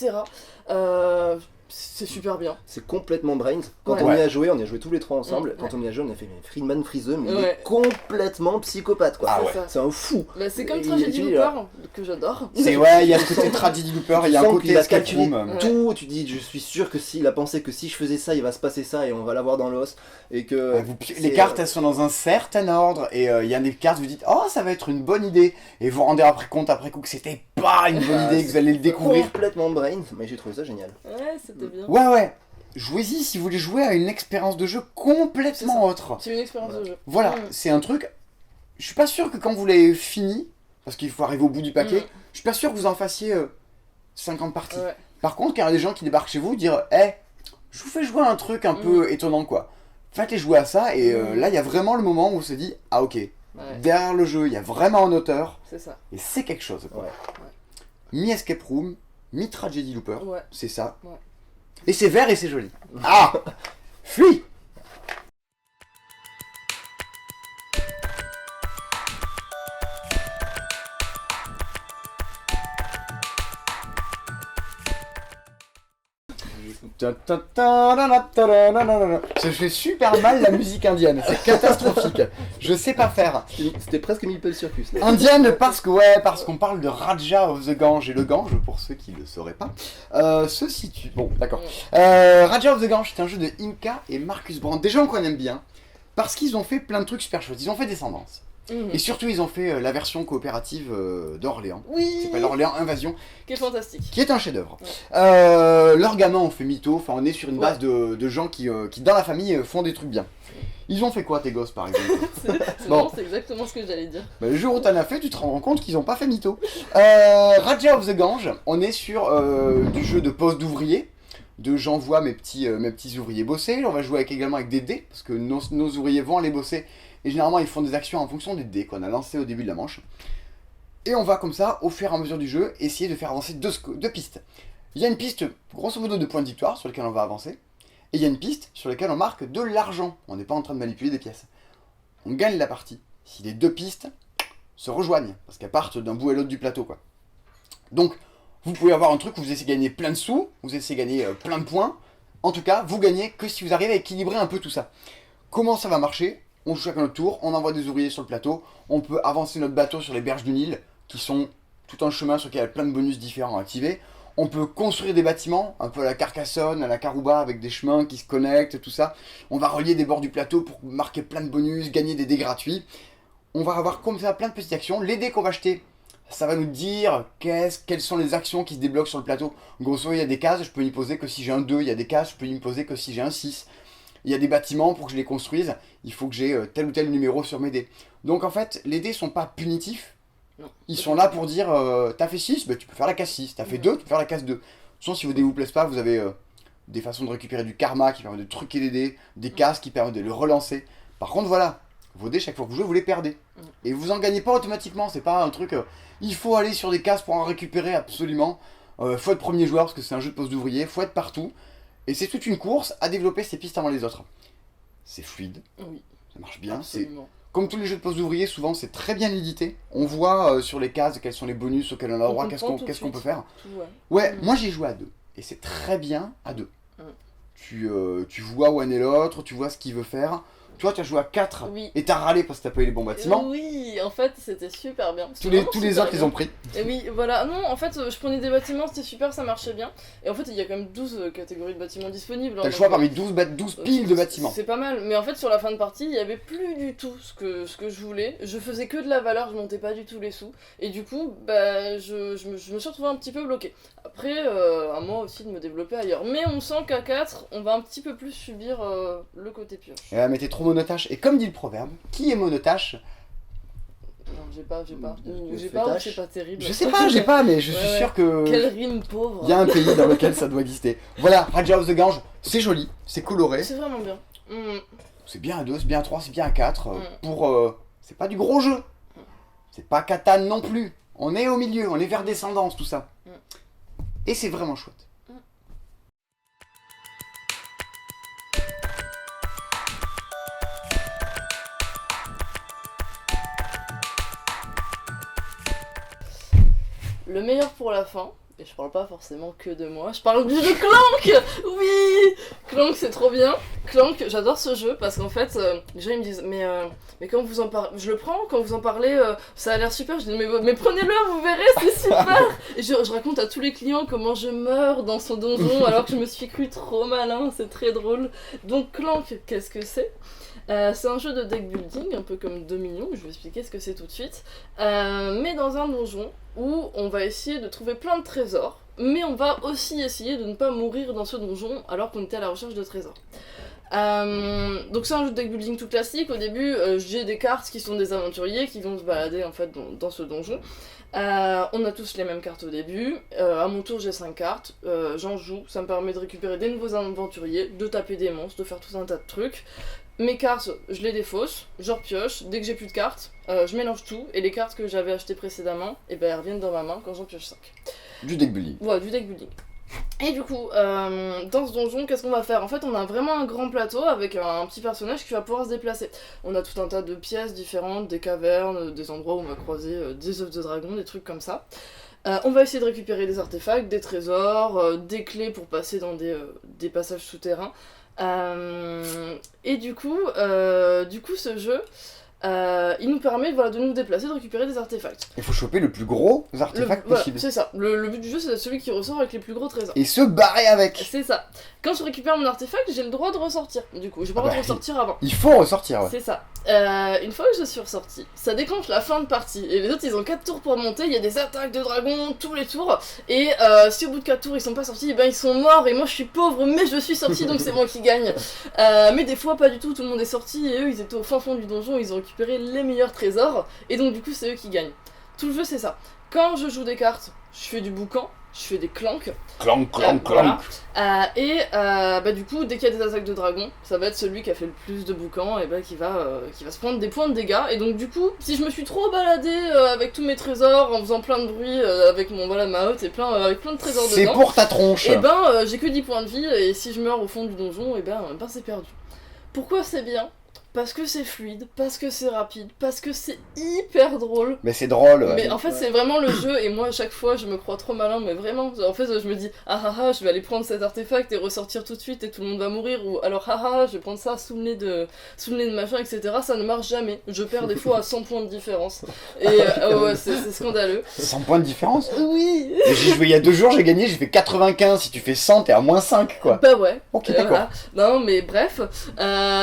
C'est super bien. C'est complètement Brains. Quand Ouais. on y a joué, on y a joué tous les trois ensemble. Ouais. Quand on y a joué, on a fait mais Friedman Freeze, mais il Ouais. est complètement psychopathe quoi. Ah C'est ouais. ça. C'est un fou. Bah, c'est comme Il- Tragedy il- Looper, que j'adore. C'est ouais, il y a ce côté Tragedy Looper, il y a un Tu sens côté qu'il a escape calculé room. Ouais. tout. Tu dis, je suis sûr que s'il a pensé que si je faisais ça, il va se passer ça et on va l'avoir dans l'os. Et que. Les c'est- cartes elles sont dans un certain ordre et il y a des cartes vous dites oh ça va être une bonne idée et vous vous rendez après compte après coup que c'était pas une bonne idée que vous allez le découvrir. Complètement Brains, mais j'ai trouvé ça génial. Ouais, c'était bien. Ouais. Jouez-y si vous voulez jouer à une expérience de jeu complètement autre. C'est une expérience de jeu. Voilà, Mm. c'est un truc. Je suis pas sûr que quand vous l'avez fini, parce qu'il faut arriver au bout du paquet, Mm. je suis pas sûr que vous en fassiez 50 parties. Ouais. Par contre, quand il y a des gens qui débarquent chez vous, dire je vous fais jouer à un truc un peu étonnant quoi. Faites-les jouer à ça et là il y a vraiment le moment où on se dit ah ok, Ouais, derrière le jeu il y a vraiment un auteur c'est ça. et c'est quelque chose quoi. Ouais. Mi-escape room, mi-tragedy looper, Ouais. c'est ça. Ouais. Et c'est vert et c'est joli. Ah Fuis. Ça fait super mal la musique indienne, c'est catastrophique. Je sais pas faire. C'était presque Meeple Circus là. Indienne parce qu'on parle de Raja of the Gange et le Gange pour ceux qui le sauraient pas se situe. Bon d'accord. Raja of the Gange c'est un jeu de Inca et Marcus Brandt, des gens qu'on aime bien parce qu'ils ont fait plein de trucs super chouettes. Ils ont fait Descendance Mhm. et surtout ils ont fait la version coopérative d'Orléans. Oui, Ça s'appelle Orléans Invasion, qui est fantastique. qui est un chef-d'œuvre. Ouais. Leurs gamins ont fait mytho, enfin on est sur une base de gens qui dans la famille font des trucs bien. Ils ont fait quoi tes gosses par exemple? C'est Bon. bon, c'est exactement ce que j'allais dire. Bah, le jour où t'en as fait, tu te rends compte qu'ils ont pas fait mytho. Raja of the Gange, on est sur du jeu de poste d'ouvriers. J'envoie mes petits ouvriers bosser. On va jouer également avec des dés, parce que nos ouvriers vont aller bosser. Et généralement, ils font des actions en fonction des dés qu'on a lancés au début de la manche. Et on va comme ça, au fur et à mesure du jeu, essayer de faire avancer deux pistes. Il y a une piste, grosso modo, de points de victoire sur lesquels on va avancer. Et il y a une piste sur laquelle on marque de l'argent. On n'est pas en train de manipuler des pièces. On gagne la partie si les deux pistes se rejoignent, parce qu'elles partent d'un bout à l'autre du plateau, quoi. Donc, vous pouvez avoir un truc où vous essayez de gagner plein de sous, vous essayez de gagner plein de points. En tout cas, vous gagnez que si vous arrivez à équilibrer un peu tout ça. Comment ça va marcher? On joue chacun notre tour, on envoie des ouvriers sur le plateau, on peut avancer notre bateau sur les berges du Nil, qui sont tout un chemin sur lequel il y a plein de bonus différents à activer. On peut construire des bâtiments, un peu à la Carcassonne, à la Carouba, avec des chemins qui se connectent, tout ça. On va relier des bords du plateau pour marquer plein de bonus, gagner des dés gratuits. On va avoir comme ça plein de petites actions. Les dés qu'on va acheter, ça va nous dire quelles sont les actions qui se débloquent sur le plateau. Grosso modo, il y a des cases, je peux y poser que si j'ai un 2. Il y a des cases, je peux y poser que si j'ai un 6. Il y a des bâtiments, pour que je les construise, il faut que j'ai tel ou tel numéro sur mes dés. Donc en fait, les dés sont pas punitifs. Non. Ils sont là pour dire, t'as fait 6, bah, tu peux faire la case 6. T'as fait 2, tu peux faire la case 2. Sinon, si vos dés vous plaisent pas, vous avez des façons de récupérer du karma qui permettent de truquer les dés, des cases qui permettent de le relancer. Par contre, voilà, vos dés, chaque fois que vous jouez, vous les perdez. Et vous en gagnez pas automatiquement, c'est pas un truc, il faut aller sur des cases pour en récupérer absolument. Faut être premier joueur parce que c'est un jeu de poste d'ouvrier, faut être partout. Et c'est toute une course à développer ses pistes avant les autres. C'est fluide, Oui, ça marche bien. C'est absolument. comme tous les jeux de poste d'ouvrier, souvent c'est très bien édité. On voit sur les cases quels sont les bonus auxquels on a On droit, comprend tout de qu'est-ce qu'on peut suite. faire. Tout, ouais. Ouais, Mm. moi j'ai joué à 2. Et c'est très bien à 2. Mm. Tu vois où en est l'autre, tu vois ce qu'il veut faire. Toi, tu as joué à 4 Oui. et t'as râlé parce que t'as pas eu les bons bâtiments. Oui, en fait, c'était super bien. Tous les autres, ils ont pris. Et oui, voilà. Non, en fait, je prenais des bâtiments, c'était super, ça marchait bien. Et en fait, il y a quand même 12 catégories de bâtiments disponibles. T'as le choix parmi 12 piles de bâtiments. C'est pas mal, mais en fait sur la fin de partie, il y avait plus du tout ce que je voulais. Je faisais que de la valeur, je montais pas du tout les sous. Et du coup, bah, je me suis retrouvée un petit peu bloquée. Après, à moi aussi de me développer ailleurs. Mais on sent qu'à 4, on va un petit peu plus subir le côté pioche. Et là, mais t'es trop monotache. Et comme dit le proverbe, qui est monotache? Non, j'ai pas, ou Feuilletage. c'est pas terrible. Je sais pas, j'ai pas, mais je suis Ouais, sûr que. Quelle rime pauvre. Il y a un pays dans lequel ça doit exister. Voilà, Raja of the Gange, c'est joli, c'est coloré. C'est vraiment bien. Mm. C'est bien à 2, c'est bien à 3, c'est bien à 4. Mm. Pour. C'est pas du gros jeu. C'est pas Catan non plus. On est au milieu, on est vers Descendance, tout ça. Mm. Et c'est vraiment chouette. Le meilleur pour la fin, Et je parle pas forcément que de moi, je parle du jeu Clank. Oui, Clank c'est trop bien. Clank, j'adore ce jeu parce qu'en fait, les gens ils me disent mais quand vous en parlez, je le prends, quand vous en parlez, ça a l'air super. Je dis mais prenez-le, vous verrez, c'est super. Et je raconte à tous les clients comment je meurs dans son donjon alors que je me suis cru trop malin, c'est très drôle. Donc Clank, qu'est-ce que c'est? C'est un jeu de deck building, un peu comme Dominion, je vais expliquer ce que c'est tout de suite, mais dans un donjon où on va essayer de trouver plein de trésors, mais on va aussi essayer de ne pas mourir dans ce donjon alors qu'on était à la recherche de trésors. Donc c'est un jeu de deck building tout classique. Au début, j'ai des cartes qui sont des aventuriers qui vont se balader en fait dans ce donjon. On a tous les mêmes cartes au début. À mon tour, j'ai 5 cartes. J'en joue. Ça me permet de récupérer des nouveaux aventuriers, de taper des monstres, de faire tout un tas de trucs. Mes cartes, je les défausse, je repioche. Dès que j'ai plus de cartes, je mélange tout. Et les cartes que j'avais achetées précédemment, elles reviennent dans ma main quand j'en pioche 5. Du deck building. Ouais, du deck building. Et du coup, dans ce donjon, qu'est-ce qu'on va faire? En fait, on a vraiment un grand plateau avec un petit personnage qui va pouvoir se déplacer. On a tout un tas de pièces différentes, des cavernes, des endroits où on va croiser des œufs de dragon, des trucs comme ça. On va essayer de récupérer des artefacts, des trésors, des clés pour passer dans des passages souterrains. Et du coup, ce jeu, il nous permet de nous déplacer, de récupérer des artefacts. Il faut choper le plus gros artefact possible. C'est ça. Le but du jeu, c'est d'être celui qui ressort avec les plus gros trésors. Et se barrer avec. C'est ça. Quand je récupère mon artefact, j'ai le droit de ressortir. Du coup, j'ai pas le droit de ressortir avant. Il faut ressortir, ouais. C'est ça. Une fois que je suis ressortie, ça déclenche la fin de partie. Et les autres, ils ont 4 tours pour monter. Il y a des attaques de dragons tous les tours. Et si au bout de 4 tours, ils sont pas sortis, ils sont morts. Et moi, je suis pauvre, mais je suis sortie, donc c'est moi qui gagne. Mais des fois, pas du tout. Tout le monde est sorti. Et eux, ils étaient au fin fond du donjon. Ils ont récupéré les meilleurs trésors. Et donc, du coup, c'est eux qui gagnent. Tout le jeu, c'est ça. Quand je joue des cartes, je fais du boucan. Je fais des clanks. Clank. Voilà. Du coup, dès qu'il y a des attaques de dragons, ça va être celui qui a fait le plus de boucans et qui va se prendre des points de dégâts. Et donc du coup, si je me suis trop baladée avec tous mes trésors, en faisant plein de bruit avec ma hotte et avec plein de trésors dedans, c'est pour ta tronche. Et j'ai que 10 points de vie et si je meurs au fond du donjon, c'est perdu. Pourquoi c'est bien? Parce que c'est fluide, parce que c'est rapide, parce que c'est hyper drôle. Mais c'est drôle, ouais. Mais en fait, c'est vraiment le jeu, et moi, à chaque fois, je me crois trop malin, mais vraiment, en fait, je me dis, je vais aller prendre cet artefact et ressortir tout de suite et tout le monde va mourir, ou alors, je vais prendre ça sous le nez de machin, etc. Ça ne marche jamais. Je perds des fois à 100 points de différence. Et ouais, c'est scandaleux. 100 points de différence? Oui. J'ai joué il y a 2 jours, j'ai gagné, j'ai fait 95. Si tu fais 100, t'es à moins 5, quoi. Bah ouais. Ok, d'accord. Voilà. Non, mais bref,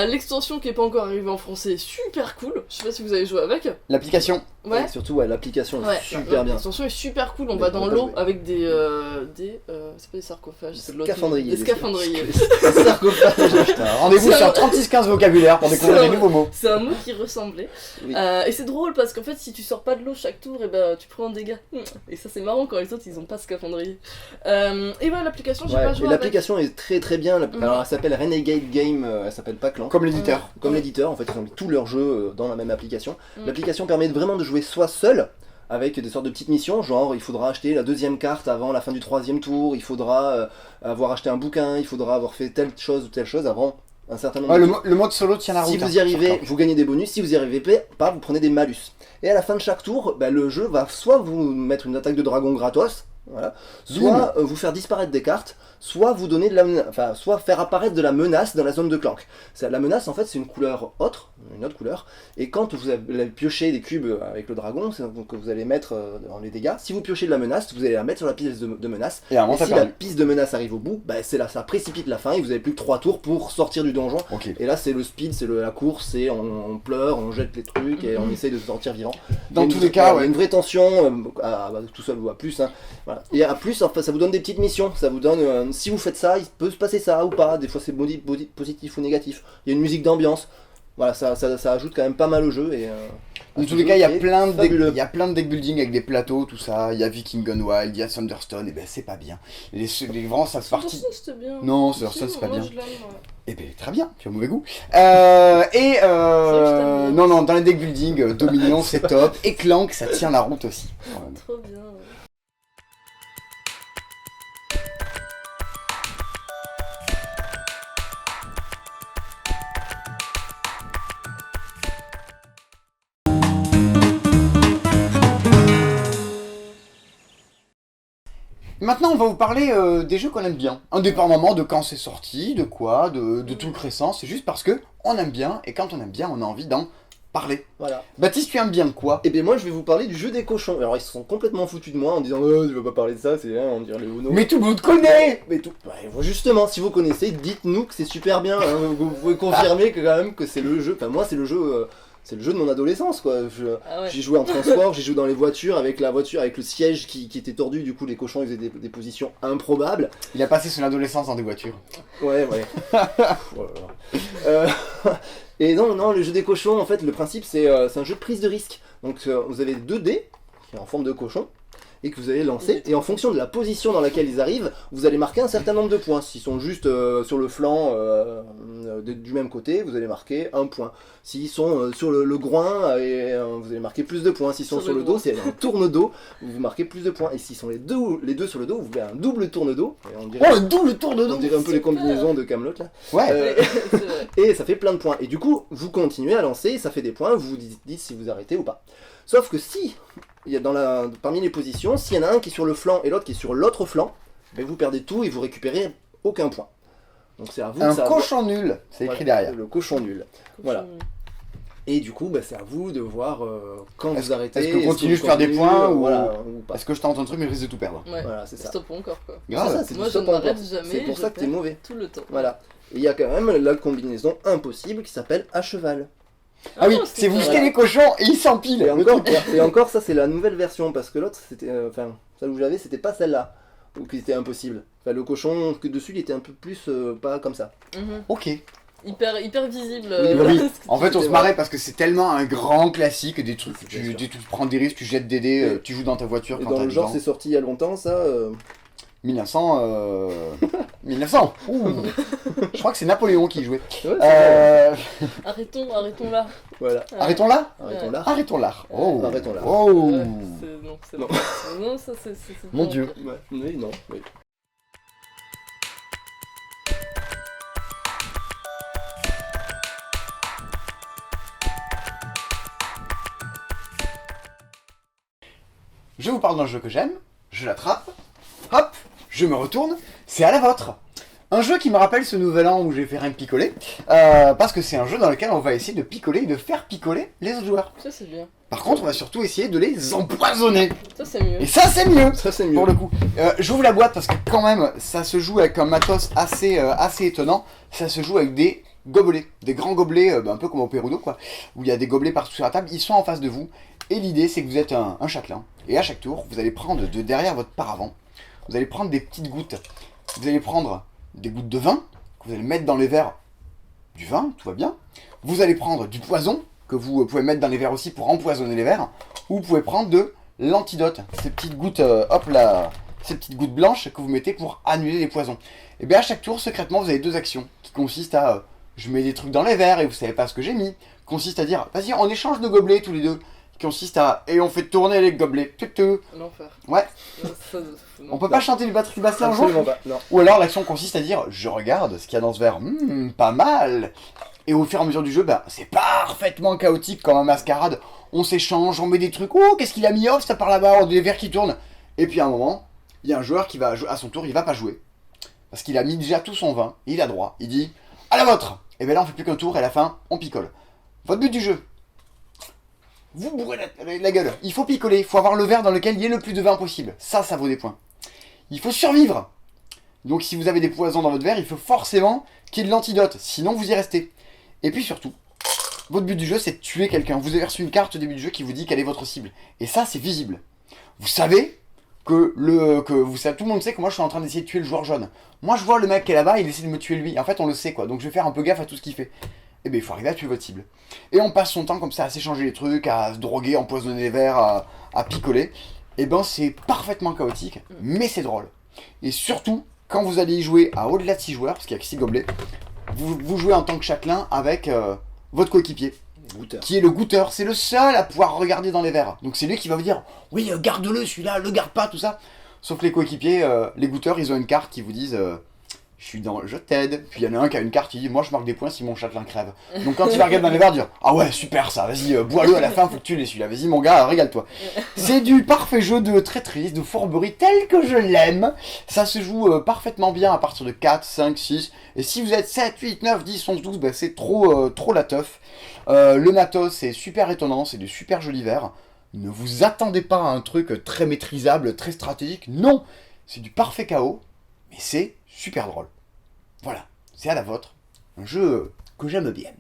l'extension qui est pas encore arrivée en français est super cool. Je sais pas si vous avez joué avec. L'application. Ouais. Et surtout, l'application est super bien. L'extension est super cool. On va dans l'eau avec des c'est pas des sarcophages, c'est de l'autre. Scaphandriers. Des scaphandriers. Un sarcophage. Putain, rendez-vous sur 3615 vocabulaire pour découvrir des nouveaux mots. C'est un mot qui ressemblait. Oui. Et c'est drôle parce qu'en fait, si tu sors pas de l'eau chaque tour, tu prends un dégât. Et ça, c'est marrant quand les autres ils ont pas scaphandrier. Et ouais, l'application, j'ai pas joué. L'application est très très bien. Alors, elle s'appelle Renegade Game, elle s'appelle pas Clank. Comme l'éditeur. Comme l'éditeur, en fait, ils ont mis tous leurs jeux dans la même application. L'application permet vraiment de jouer soit seul, avec des sortes de petites missions, genre il faudra acheter la 2e carte avant la fin du 3e tour, il faudra avoir acheté un bouquin, il faudra avoir fait telle chose ou telle chose avant un certain nombre de... Le mode solo tient la route. Si vous y arrivez, vous gagnez des bonus, si vous y arrivez pas, vous prenez des malus. Et à la fin de chaque tour, le jeu va soit vous mettre une attaque de dragon gratos, voilà, soit vous faire disparaître des cartes, soit vous donner soit faire apparaître de la menace dans la zone de Clank. La menace, en fait, c'est une couleur autre, une autre couleur, et quand vous allez piocher des cubes avec le dragon, c'est donc que vous allez mettre dans les dégâts, si vous piochez de la menace, vous allez la mettre sur la piste de menace, et si la piste de menace arrive au bout, ça précipite la fin, et vous avez plus que 3 tours pour sortir du donjon, et là c'est le speed, c'est la course, et on pleure, on jette les trucs, et on essaye de sortir vivant. Dans tous les cas, il y a une vraie tension, tout seul ou à plus, voilà. Et à plus, enfin, ça vous donne des petites missions, ça vous donne, si vous faites ça, il peut se passer ça ou pas, des fois c'est positif ou négatif, il y a une musique d'ambiance, voilà, ça ajoute quand même pas mal au jeu. Et dans tous les cas, il y a plein de deck building avec des plateaux, tout ça, il y a Viking Gone Wild, il y a Thunderstone, et c'est pas bien. Les vents, ça se partit. Thunderstone, c'était bien. Non, Thunderstone, c'est pas bien. Ouais. Très bien, tu as mauvais goût. Non, dans les deck building, Dominion, c'est top, et Clank, ça tient la route aussi. Trop bien. Maintenant, on va vous parler des jeux qu'on aime bien. Indépendamment de quand c'est sorti, de quoi, de trucs récents. C'est juste parce que on aime bien, et quand on aime bien, on a envie d'en parler. Voilà. Baptiste, tu aimes bien quoi? Et bien moi je vais vous parler du jeu des cochons. Alors ils se sont complètement foutus de moi en disant oh, tu vas pas parler de ça, c'est on dirait les Uno. Mais tout le monde connaît! Mais tout. Ouais, justement, si vous connaissez, dites-nous que c'est super bien. Hein. Vous pouvez confirmer que quand même que c'est le jeu. Enfin moi c'est le jeu. C'est le jeu de mon adolescence quoi. Ah ouais. J'ai joué en transport, j'ai joué dans les voitures avec la voiture avec le siège qui était tordu, du coup les cochons ils faisaient des positions improbables. Il a passé son adolescence dans des voitures. Ouais. Voilà. Et non, le jeu des cochons en fait le principe c'est un jeu de prise de risque. Donc vous avez 2 dés qui sont en forme de cochon et que vous allez lancer, et en fonction de la position dans laquelle ils arrivent, vous allez marquer un certain nombre de points. S'ils sont juste sur le flanc du même côté, vous allez marquer 1 point. S'ils sont sur le groin, vous allez marquer plus de points. S'ils sont sur le dos, c'est un tourne-dos, vous marquez plus de points. Et s'ils sont les deux sur le dos, vous faites un double tourne-dos. Oh, un double tour de On dos! dirait un peu les combinaisons de Kaamelott là. Ouais! C'est vrai. Et ça fait plein de points. Et du coup, vous continuez à lancer, ça fait des points, vous dites si vous arrêtez ou pas. Sauf que si, il y a parmi les positions, s'il y en a un qui est sur le flanc et l'autre qui est sur l'autre flanc, ben vous perdez tout et vous récupérez aucun point. Donc c'est à vous Un ça cochon nul, c'est écrit derrière. Le cochon nul. Voilà. Et du coup, c'est à vous de voir quand vous arrêtez. Est-ce qu'on continue de vous faire des continuez, points ou pas. Parce que je tente un truc mais je risque de tout perdre. Ouais. Voilà, c'est ça. Stop encore quoi. C'est Grave. ça, c'est Moi du je stop ne m'arrête encore. jamais. C'est pour je ça que t'es perds mauvais. Tout le temps. Voilà. Et il y a quand même la combinaison impossible qui s'appelle à cheval. Ah oui, non, c'est vous vrai. jetez les cochons et ils s'empilent. Et encore, ça c'est la nouvelle version parce que l'autre c'était, celle où j'avais c'était pas celle-là ou qui était impossible. Enfin, le cochon que dessus il était un peu plus pas comme ça. Mhm. Ok. Hyper visible. Oui, Oui. ce que En tu fait, on dis. se marrait parce que c'est tellement un grand classique, des trucs, C'est bien sûr. tu prends des risques, tu jettes des dés, tu joues dans ta voiture Et quand dans t'as le 10 genre ans. c'est sorti il y a longtemps ça. 1900. 1900. Ouh. Je crois que c'est Napoléon qui y jouait. Ouais, c'est vrai. Arrêtons là. Voilà. Arrêtons là. Arrêtons là. Arrêtons l'art. Oh. Arrêtons là. Oh. Ouais, c'est Non. non, ça c'est Mon pas Dieu. encore. Ouais. Oui, non. Oui. Je vous parle d'un jeu que j'aime, je l'attrape, hop, je me retourne, c'est à la vôtre. Un jeu qui me rappelle ce nouvel an où j'ai fait rien que picoler, parce que c'est un jeu dans lequel on va essayer de picoler et de faire picoler les autres joueurs. Ça c'est bien. Par contre, on va surtout essayer de les empoisonner. Ça c'est mieux. Et ça, c'est mieux Ça c'est mieux. pour le coup. J'ouvre la boîte parce que quand même, ça se joue avec un matos assez étonnant. Ça se joue avec des gobelets, des grands gobelets, un peu comme au Perudo quoi, où il y a des gobelets partout sur la table. Ils sont en face de vous. Et l'idée, c'est que vous êtes un châtelain. Et à chaque tour, vous allez prendre de derrière votre paravent, vous allez prendre des petites gouttes. Vous allez prendre des gouttes de vin que vous allez mettre dans les verres du vin, tout va bien. Vous allez prendre du poison que vous pouvez mettre dans les verres aussi pour empoisonner les verres. Ou vous pouvez prendre de l'antidote, ces petites gouttes, hop là, ces petites gouttes blanches que vous mettez pour annuler les poisons. Et bien à chaque tour, secrètement, vous avez 2 actions qui consistent à je mets des trucs dans les verres et vous savez pas ce que j'ai mis. Consiste à dire vas-y, on échange de gobelets tous les deux. Qui consiste à et on fait tourner les gobelets. L'enfer. Ouais. Ça, non. On peut pas chanter du batterie basse là un jour. Absolument pas. Non. Ou alors l'action consiste à dire je regarde ce qu'il y a dans ce verre, pas mal. Et au fur et à mesure du jeu, c'est parfaitement chaotique comme un mascarade. On s'échange, on met des trucs, oh qu'est-ce qu'il a mis off, ça part là-bas, on a des verres qui tournent. Et puis à un moment, il y a un joueur qui va à son tour, il va pas jouer. Parce qu'il a mis déjà tout son vin, et il a droit. Il dit à la vôtre. Et bien là on fait plus qu'un tour et à la fin on picole. Votre but du jeu. Vous bourrez la gueule. Il faut picoler, il faut avoir le verre dans lequel il y ait le plus de vin possible. Ça vaut des points. Il faut survivre. Donc si vous avez des poisons dans votre verre, il faut forcément qu'il y ait de l'antidote, sinon vous y restez. Et puis surtout, votre but du jeu c'est de tuer quelqu'un. Vous avez reçu une carte au début du jeu qui vous dit quelle est votre cible. Et ça c'est visible. Vous savez que tout le monde sait que moi je suis en train d'essayer de tuer le joueur jaune. Moi je vois le mec qui est là-bas, il essaie de me tuer lui. En fait on le sait quoi, donc je vais faire un peu gaffe à tout ce qu'il fait. Et bien il faut arriver à tuer votre cible. Et on passe son temps comme ça à s'échanger les trucs, à se droguer, empoisonner les verres, à picoler. Et ben c'est parfaitement chaotique, mais c'est drôle. Et surtout, quand vous allez y jouer à au-delà de 6 joueurs, parce qu'il n'y a que 6 gobelets, vous jouez en tant que châtelain avec votre coéquipier, Goûteur. qui est le goûteur. C'est le seul à pouvoir regarder dans les verres. Donc c'est lui qui va vous dire, oui garde-le celui-là, le garde pas, tout ça. Sauf que les coéquipiers, les goûteurs, ils ont une carte qui vous disent, je suis dans je t'aide. Puis il y en a un qui a une carte qui dit moi je marque des points si mon châtelain crève. Donc quand tu vas regarder dans les verres, dire ah ouais super ça, vas-y bois-le à la fin, faut que tu l'aies celui-là, vas-y mon gars, régale-toi. C'est du parfait jeu de traîtrise, de fourberie tel que je l'aime. Ça se joue parfaitement bien à partir de 4, 5, 6. Et si vous êtes 7, 8, 9, 10, 11, 12, bah c'est trop la teuf. Le matos c'est super étonnant, c'est de super jolis verres. Ne vous attendez pas à un truc très maîtrisable, très stratégique, non. C'est du parfait chaos, mais c'est super drôle. Voilà, c'est à la vôtre. Un jeu que j'aime bien.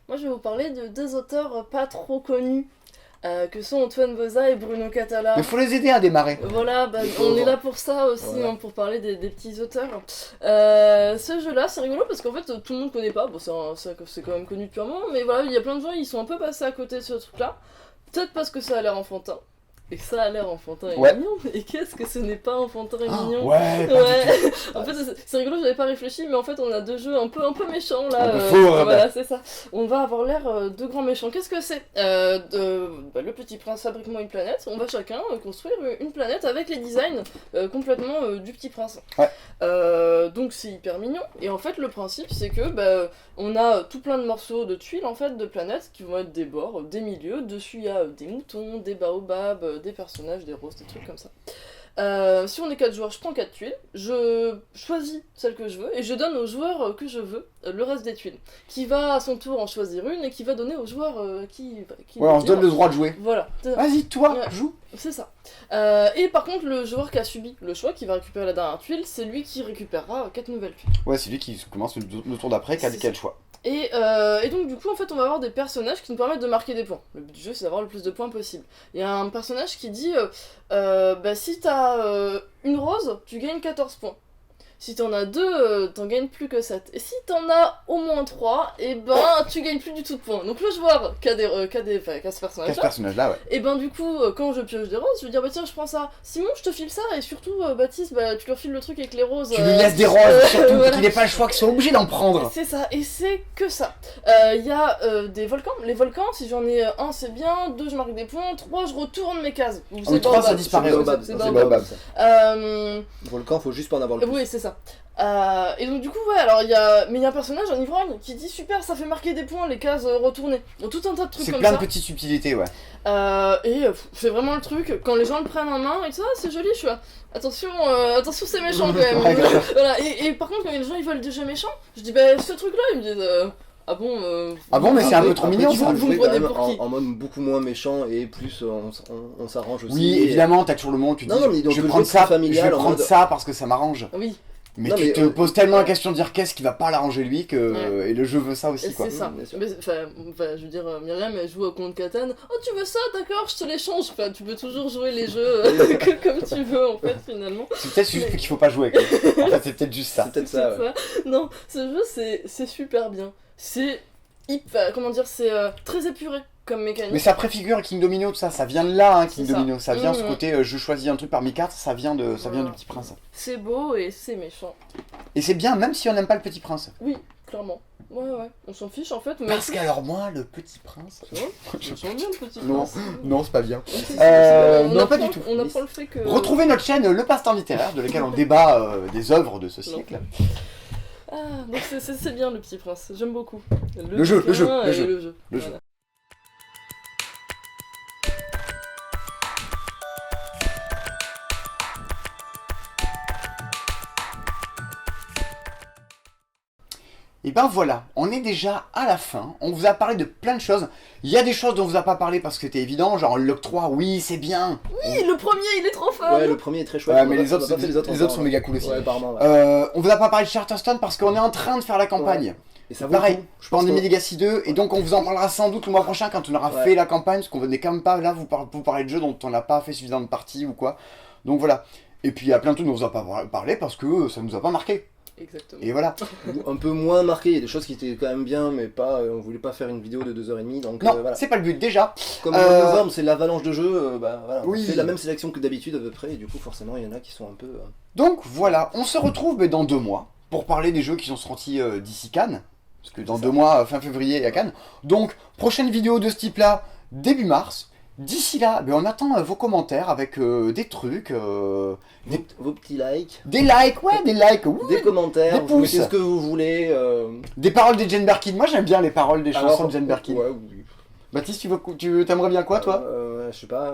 Moi, je vais vous parler de deux auteurs pas trop connus, que sont Antoine Boza et Bruno Catala. Mais faut les aider à démarrer. Voilà, bah, Les on pauvres. est là pour ça aussi, Voilà. hein, pour parler des petits auteurs. Ce jeu-là, c'est rigolo parce qu'en fait, tout le monde connaît pas. Bon, c'est quand même connu depuis un moment, mais voilà, il y a plein de gens, ils sont un peu passés à côté de ce truc-là. Peut-être parce que ça a l'air enfantin. Et ça a l'air enfantin et Ouais. mignon. Et qu'est-ce que ce n'est pas enfantin et mignon? Ouais, pas du tout. En fait, c'est rigolo, j'avais pas réfléchi, mais en fait, on a deux jeux un peu méchants là. Un peu faux, voilà, c'est ça. On va avoir l'air de grands méchants. Qu'est-ce que c'est Le Petit Prince fabrique-moi une planète. On va chacun construire une planète avec les designs complètement du Petit Prince. Ouais. Donc c'est hyper mignon. Et en fait, le principe, c'est que on a tout plein de morceaux de tuiles en fait, de planètes qui vont être des bords, des milieux. Dessus, il y a des moutons, des baobabs, des personnages, des roses, des trucs comme ça. Si on est 4 joueurs, je prends 4 tuiles, je choisis celle que je veux et je donne au joueur que je veux le reste des tuiles, qui va à son tour en choisir une et qui va donner au joueur qui Ouais, on se donne le droit de jouer. Voilà, Vas-y, toi, Ouais. joue. c'est ça. Et par contre, le joueur qui a subi le choix, qui va récupérer la dernière tuile, c'est lui qui récupérera 4 nouvelles tuiles. Ouais, c'est lui qui commence le tour d'après, qui a C'est le choix. Et donc du coup en fait on va avoir des personnages qui nous permettent de marquer des points. Le but du jeu c'est d'avoir le plus de points possible. Il y a un personnage qui dit si t'as une rose, tu gagnes 14 points. Si t'en as deux, t'en gagnes plus que 7. Et si t'en as au moins 3, et ben tu gagnes plus du tout de points. Donc le joueur qui a ce personnage Quel personnage-là, ouais. et ben du coup quand je pioche des roses, je vais dire bah tiens je prends ça. Simon je te file ça et surtout Baptiste tu leur files le truc avec les roses. Tu lui laisses des roses, surtout, voilà. qu'il n'ait pas le choix, qu'il soit obligé d'en prendre. C'est ça, et c'est que ça. Il y a des volcans. Les volcans, si j'en ai un, c'est bien. 2, je marque des points. 3, je retourne mes cases. Ou mais 3, ça disparaît, C'est ouais. baobab. C'est C'est baobab. baobab, ça. Volcan, faut juste pas en avoir le plus. Oui, c'est ça. Et donc du coup, ouais, alors il y a un personnage, un ivrogne, qui dit super, ça fait marquer des points, les cases retournées. Donc tout un tas de trucs C'est comme plein ça. de petites subtilités, ouais. C'est vraiment le truc, quand les gens le prennent en main, et ça, c'est joli, je suis là. Attention, c'est méchant quand même. Ouais, grave. Voilà, et par contre, quand les gens ils veulent des jeux méchants, je dis ce truc-là, ils me disent ah bon Ah bon, mais c'est un peu Après, trop mignon, tu ça. peux Vous me jouer quand prenez même pour qui en mode beaucoup moins méchant et plus on s'arrange aussi. Oui, évidemment, t'as toujours le moment où tu te Non, dis, non, mais donc je le vais prendre jeu ça, plus familial, je vais en prendre mode- ça parce que ça m'arrange. Oui, Mais Non, tu mais, te poses tellement la question de dire qu'est-ce qui va pas l'arranger lui que... et le jeu veut ça aussi, quoi. c'est ça. bien sûr. Mais, je veux dire, Myriam elle joue au compte Catan. Oh, tu veux ça, d'accord, je te l'échange. Enfin, tu peux toujours jouer les jeux comme tu veux en fait finalement. C'est peut-être juste qu'il faut pas jouer, quoi. En fait, c'est peut-être juste ça. C'est peut-être ça, ouais. Non, ce jeu c'est super bien. C'est comment dire, c'est très épuré comme mécanique. Mais ça préfigure King Domino, tout ça, ça vient de là, hein, King C'est ça. Domino. Ça vient ce Mhm. côté, je choisis un truc parmi 4, ça vient du Petit Prince. C'est beau et c'est méchant. Et c'est bien, même si on n'aime pas le Petit Prince. Oui, clairement. Ouais, on s'en fiche en fait. Mais Parce qu'alors moi, le Petit Prince... c'est vrai, on s'en bien le petit Non, prince. non, c'est pas bien. On non, pas apprend- du tout. On apprend le fait que. Retrouvez notre chaîne Le Passe-Temps Littéraire, de laquelle on débat des œuvres de ce siècle. Ah, donc c'est bien le petit prince, j'aime beaucoup. Le jeu, le jeu, bouquin le et jeu, le jeu. le jeu. Voilà. Et ben voilà, on est déjà à la fin, on vous a parlé de plein de choses. Il y a des choses dont on vous a pas parlé parce que c'était évident, genre l'octroi, oui c'est bien. Oui, le premier il est trop fort. Ouais, le premier est très chouette. Ouais, on mais va les pas- autres, on va pas faire les autres sont encore. méga cool aussi. Ouais, apparemment, ouais. On vous a pas parlé de Charterstone parce qu'on est en train de faire la campagne. Et ça vaut Pareil, le coup. je pense que- Pandemic Legacy 2, et donc on vous en parlera sans doute le mois prochain quand on aura Ouais. fait la campagne, parce qu'on n'est quand même pas là vous parler de jeux dont on n'a pas fait suffisamment de parties ou quoi. Donc voilà. Et puis il y a plein de trucs dont on vous a pas parlé parce que ça nous a pas marqué. Exactement. Et voilà. Un peu moins marqué, il y a des choses qui étaient quand même bien, mais pas. On voulait pas faire une vidéo de 2h30, donc Non, voilà. c'est pas le but déjà. Comme en novembre, c'est l'avalanche de jeux, voilà, Oui. on fait la même sélection que d'habitude à peu près, et du coup, forcément, il y en a qui sont un peu. Donc voilà, on se retrouve dans 2 mois pour parler des jeux qui sont sortis d'ici Cannes. parce que dans 2 mois, fin février, il y a Cannes. Donc, prochaine vidéo de ce type-là, début mars. D'ici là, ben, on attend vos commentaires avec des trucs, Vos petits likes, des likes, ouais, des likes, oui, des commentaires, des vous pouces. mettez ce que vous voulez. des paroles des Jane Birkin. Moi, j'aime bien les paroles des chansons de Jane Birkin. Ouais, oui. Baptiste, t'aimerais bien quoi, toi? Je sais pas,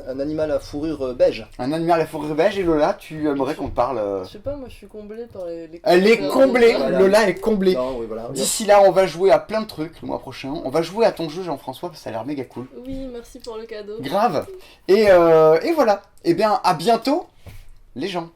un animal à fourrure beige. Un animal à fourrure beige, et Lola, tu aimerais qu'on parle... Je sais pas, moi je suis comblée par les Elle est commentaires comblée, Voilà. Lola est comblée. Non, oui, voilà. D'ici là, on va jouer à plein de trucs le mois prochain. On va jouer à ton jeu, Jean-François, parce que ça a l'air méga cool. Oui, merci pour le cadeau. Grave. Et voilà. Eh bien, à bientôt, les gens.